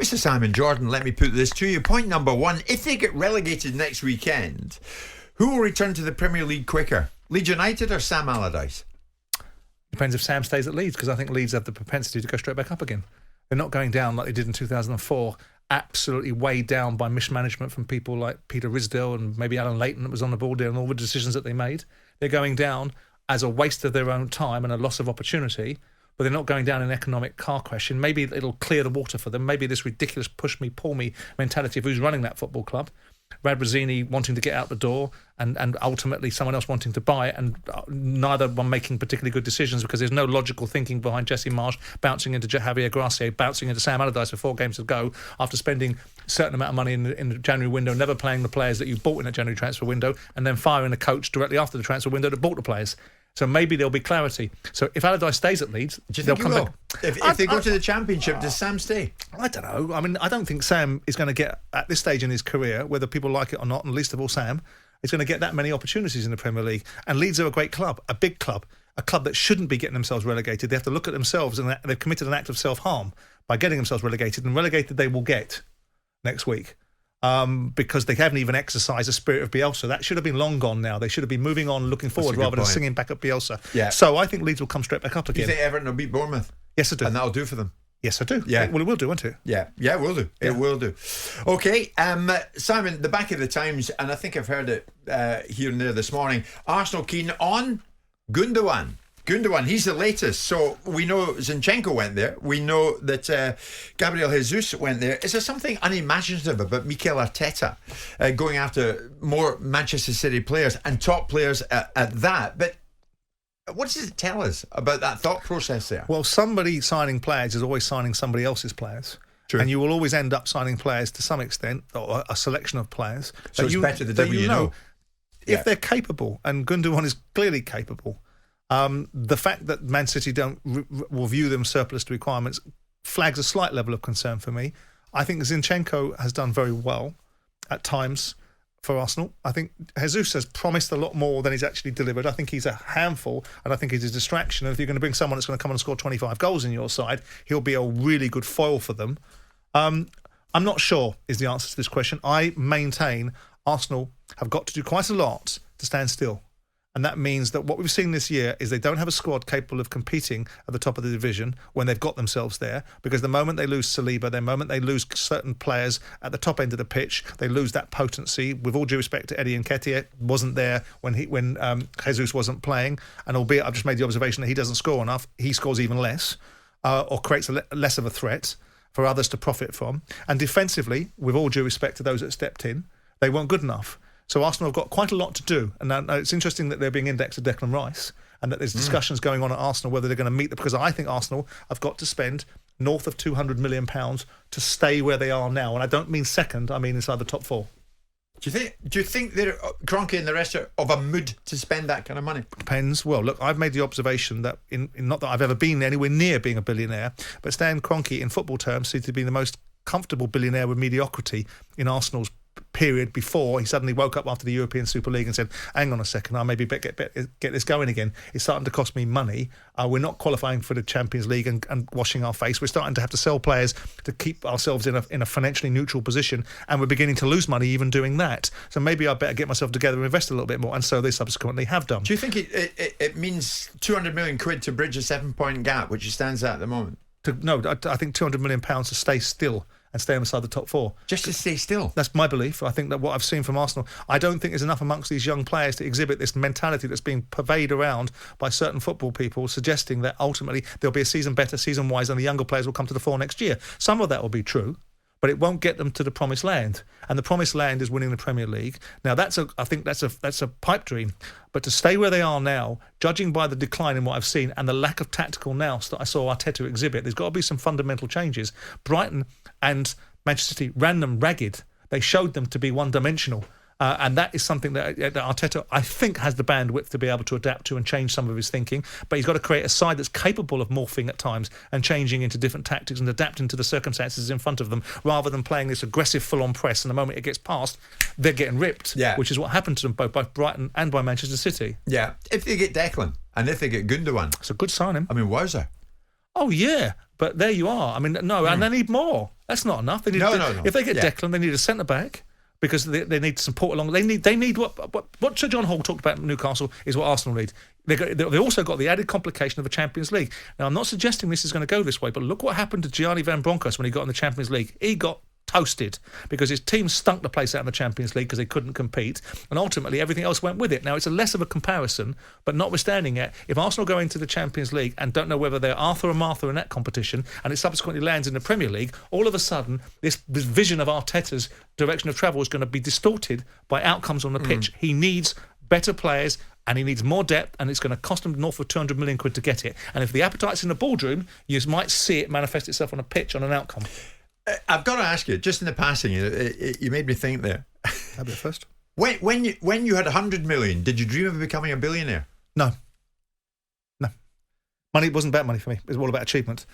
Mr. Simon Jordan, let me put this to you. Point number one, if they get relegated next weekend, who will return to the Premier League quicker? Leeds United or Sam Allardyce? Depends if Sam stays at Leeds, because I think Leeds have the propensity to go straight back up again. They're not going down like they did in 2004, absolutely weighed down by mismanagement from people like Peter Risdale and maybe Alan Leighton that was on the board there and all the decisions that they made. They're going down as a waste of their own time and a loss of opportunity, but they're not going down in an economic car crash. And maybe it'll clear the water for them. Maybe this ridiculous push me, pull me mentality of who's running that football club. Brad Brazzini wanting to get out the door and ultimately someone else wanting to buy it, and neither one making particularly good decisions because there's no logical thinking behind Jesse Marsch bouncing into Javier Gracia, bouncing into Sam Allardyce with 4 games to go after spending a certain amount of money in the January window, never playing the players that you bought in the January transfer window, and then firing a coach directly after the transfer window that bought the players. So maybe there'll be clarity. So if Allardyce stays at Leeds, they'll come back. If they go to the Championship, does Sam stay? I don't know. I mean, I don't think Sam is going to get, at this stage in his career, whether people like it or not, and least of all Sam, is going to get that many opportunities in the Premier League. And Leeds are a great club, a big club, a club that shouldn't be getting themselves relegated. They have to look at themselves, and they've committed an act of self-harm by getting themselves relegated. And relegated they will get next week. Because they haven't even exercised the spirit of Bielsa. That should have been long gone now. They should have been moving on, looking forward, rather than singing back at Bielsa. Yeah. So I think Leeds will come straight back up again. You think Everton will beat Bournemouth? Yes, I do. And that'll do for them? Yes, I do. Yeah. Well, it will do, won't it? Yeah, it will do. Yeah. It will do. Okay, Simon, the back of the Times, and I think I've heard it here and there this morning. Arsenal keen on Gundogan. Gundogan, he's the latest. So we know Zinchenko went there. We know that Gabriel Jesus went there. Is there something unimaginative about Mikel Arteta going after more Manchester City players and top players at that? But what does it tell us about that thought process there? Well, somebody signing players is always signing somebody else's players. True. And you will always end up signing players to some extent, or a selection of players. So it's better the devil you know. If they're capable, and Gundogan is clearly capable, the fact that Man City will view them surplus to requirements flags a slight level of concern for me. I think Zinchenko has done very well at times for Arsenal. I think Jesus has promised a lot more than he's actually delivered. I think he's a handful, and I think he's a distraction. And if you're going to bring someone that's going to come and score 25 goals in your side, he'll be a really good foil for them. I'm not sure is the answer to this question. I maintain Arsenal have got to do quite a lot to stand still. And that means that what we've seen this year is they don't have a squad capable of competing at the top of the division when they've got themselves there, because the moment they lose Saliba, the moment they lose certain players at the top end of the pitch, they lose that potency. With all due respect to Eddie Nketiah, wasn't there when Jesus wasn't playing, and albeit I've just made the observation that he doesn't score enough, he scores even less, or creates less of a threat for others to profit from. And defensively, with all due respect to those that stepped in, they weren't good enough. So Arsenal have got quite a lot to do. And now it's interesting that they're being indexed to Declan Rice and that there's discussions going on at Arsenal whether they're going to meet them, because I think Arsenal have got to spend north of £200 million to stay where they are now. And I don't mean second, I mean inside the top 4. Do you think they're, Kroenke and the rest are of a mood to spend that kind of money? Depends. Well, look, I've made the observation that, not that I've ever been anywhere near being a billionaire, but Stan Kroenke, in football terms, seems to be the most comfortable billionaire with mediocrity in Arsenal's period before he suddenly woke up after the European Super League and said, hang on a second, I'll maybe get this going again. It's starting to cost me money. We're not qualifying for the Champions League and washing our face. We're starting to have to sell players to keep ourselves in a financially neutral position, and we're beginning to lose money even doing that. So maybe I better get myself together and invest a little bit more, and so they subsequently have done. Do you think it means 200 million quid to bridge a 7-point gap, which it stands at the moment? No, I think £200 million to stay still and stay inside the top 4. Just to stay still? That's my belief. I think that what I've seen from Arsenal, I don't think there's enough amongst these young players to exhibit this mentality that's being pervaded around by certain football people, suggesting that ultimately there'll be a season better, season-wise, and the younger players will come to the fore next year. Some of that will be true, but it won't get them to the promised land. And the promised land is winning the Premier League. Now, I think that's a pipe dream. But to stay where they are now, judging by the decline in what I've seen and the lack of tactical nous that I saw Arteta exhibit, there's got to be some fundamental changes. Brighton and Manchester City ran them ragged. They showed them to be one-dimensional. And that is something that Arteta, I think, has the bandwidth to be able to adapt to and change some of his thinking. But he's got to create a side that's capable of morphing at times and changing into different tactics and adapting to the circumstances in front of them, rather than playing this aggressive full-on press. And the moment it gets past, they're getting ripped, which is what happened to them both by Brighton and by Manchester City. Yeah, if they get Declan and if they get Gundogan. It's a good signing. I mean, wowzer. Oh, yeah. But there you are. I mean, no, and they need more. That's not enough. They need No. If they get Declan, they need a centre-back because they need support along. They need what Sir John Hall talked about in Newcastle is what Arsenal need. They also got the added complication of the Champions League. Now, I'm not suggesting this is going to go this way, but look what happened to Gianni Van Bronckhorst when he got in the Champions League. He got toasted because his team stunk the place out in the Champions League because they couldn't compete, and ultimately everything else went with it. Now, it's a less of a comparison, but notwithstanding it, if Arsenal go into the Champions League and don't know whether they're Arthur or Martha in that competition, and it subsequently lands in the Premier League, all of a sudden this vision of Arteta's direction of travel is going to be distorted by outcomes on the pitch. He needs better players and he needs more depth, and it's going to cost him north of 200 million quid to get it. And if the appetite's in the boardroom, you might see it manifest itself on a pitch on an outcome. I've got to ask you, just in the passing, you made me think there. I'll be first. When you had 100 million, did you dream of becoming a billionaire? No. Money wasn't about money for me. It was all about achievement.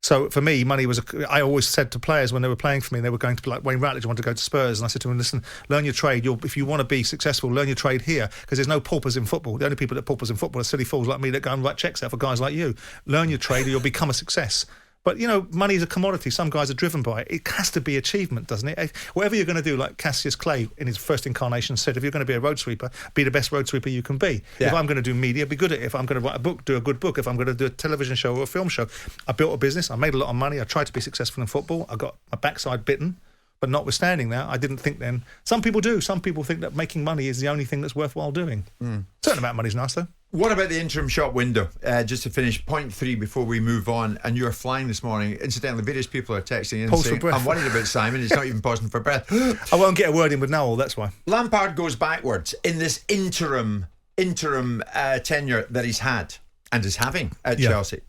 So for me, money was. I always said to players when they were playing for me, they were going to be like Wayne Routledge wanted to go to Spurs, and I said to him, "Listen, learn your trade. If you want to be successful, learn your trade here, because there's no paupers in football. The only people that paupers in football are silly fools like me that go and write checks out for guys like you. Learn your trade, or you'll become a success." But, money is a commodity. Some guys are driven by it. It has to be achievement, doesn't it? Whatever you're going to do, like Cassius Clay in his first incarnation said, if you're going to be a road sweeper, be the best road sweeper you can be. Yeah. If I'm going to do media, be good at it. If I'm going to write a book, do a good book. If I'm going to do a television show or a film show. I built a business. I made a lot of money. I tried to be successful in football. I got my backside bitten. But notwithstanding that, I didn't think then. Some people do. Some people think that making money is the only thing that's worthwhile doing. Certain amount of money's nice, though. What about the interim shop window? Just to finish, point 3 before we move on. And you're flying this morning. Incidentally, various people are texting in saying, I'm worried about Simon. He's not even pausing for breath. I won't get a word in with Noel, that's why. Lampard goes backwards in this interim tenure that he's had and is having at Chelsea.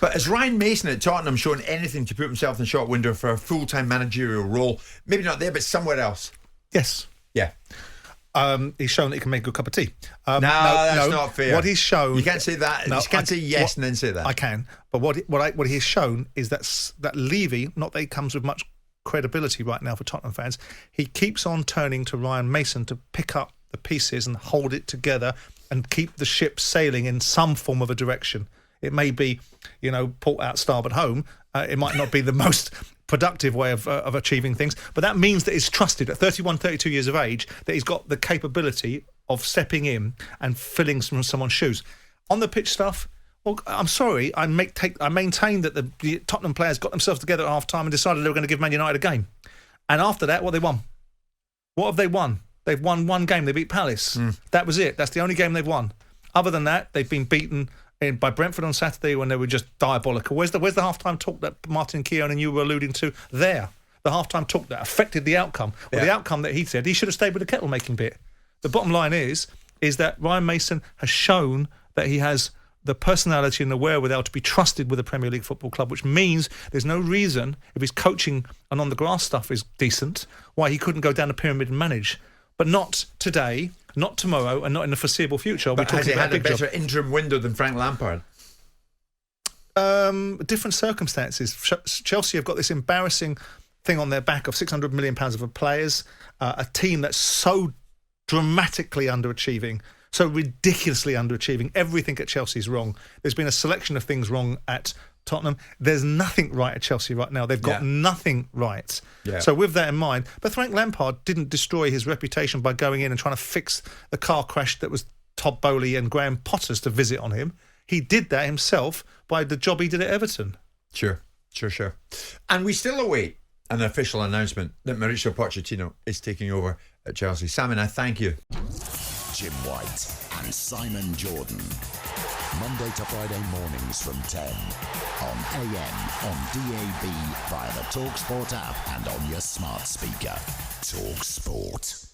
But has Ryan Mason at Tottenham shown anything to put himself in the shop window for a full-time managerial role? Maybe not there, but somewhere else. Yes. Yeah. He's shown that he can make a good cup of tea. No, that's not fair. What he's shown... You can't say that. You can't say yes and then say that. I can. But what he's shown is that Levy, not that he comes with much credibility right now for Tottenham fans, he keeps on turning to Ryan Mason to pick up the pieces and hold it together and keep the ship sailing in some form of a direction. It may be, port out, starboard home. It might not be the most productive way of achieving things, but that means that he's trusted at 31, 32 years of age, that he's got the capability of stepping in and filling someone's shoes. On the pitch stuff, well, I'm sorry, I maintain that the Tottenham players got themselves together at half-time and decided they were going to give Man United a game. And after that, what they won? What have they won? They've won one game. They beat Palace. That was it. That's the only game they've won. Other than that, they've been beaten by Brentford on Saturday when they were just diabolical. Where's the half-time talk that Martin Keown and you were alluding to there? The half-time talk that affected the outcome. Well, the outcome that he said, he should have stayed with the kettle-making bit. The bottom line is that Ryan Mason has shown that he has the personality and the wherewithal to be trusted with a Premier League football club, which means there's no reason, if his coaching and on-the-grass stuff is decent, why he couldn't go down the pyramid and manage. But not today, not tomorrow, and not in the foreseeable future. But has he had a better interim window than Frank Lampard? Different circumstances. Chelsea have got this embarrassing thing on their back of £600 million of players, a team that's so dramatically underachieving, so ridiculously underachieving. Everything at Chelsea is wrong. There's been a selection of things wrong at Tottenham. There's nothing right at Chelsea right now. They've got nothing right. Yeah. So with that in mind, but Frank Lampard didn't destroy his reputation by going in and trying to fix the car crash that was Todd Bowley and Graham Potter's to visit on him. He did that himself by the job he did at Everton. Sure. And we still await an official announcement that Mauricio Pochettino is taking over at Chelsea. Simon, I thank you. Jim White and Simon Jordan. Monday to Friday mornings from 10 on AM, on DAB, via the talkSPORT app and on your smart speaker. talkSPORT.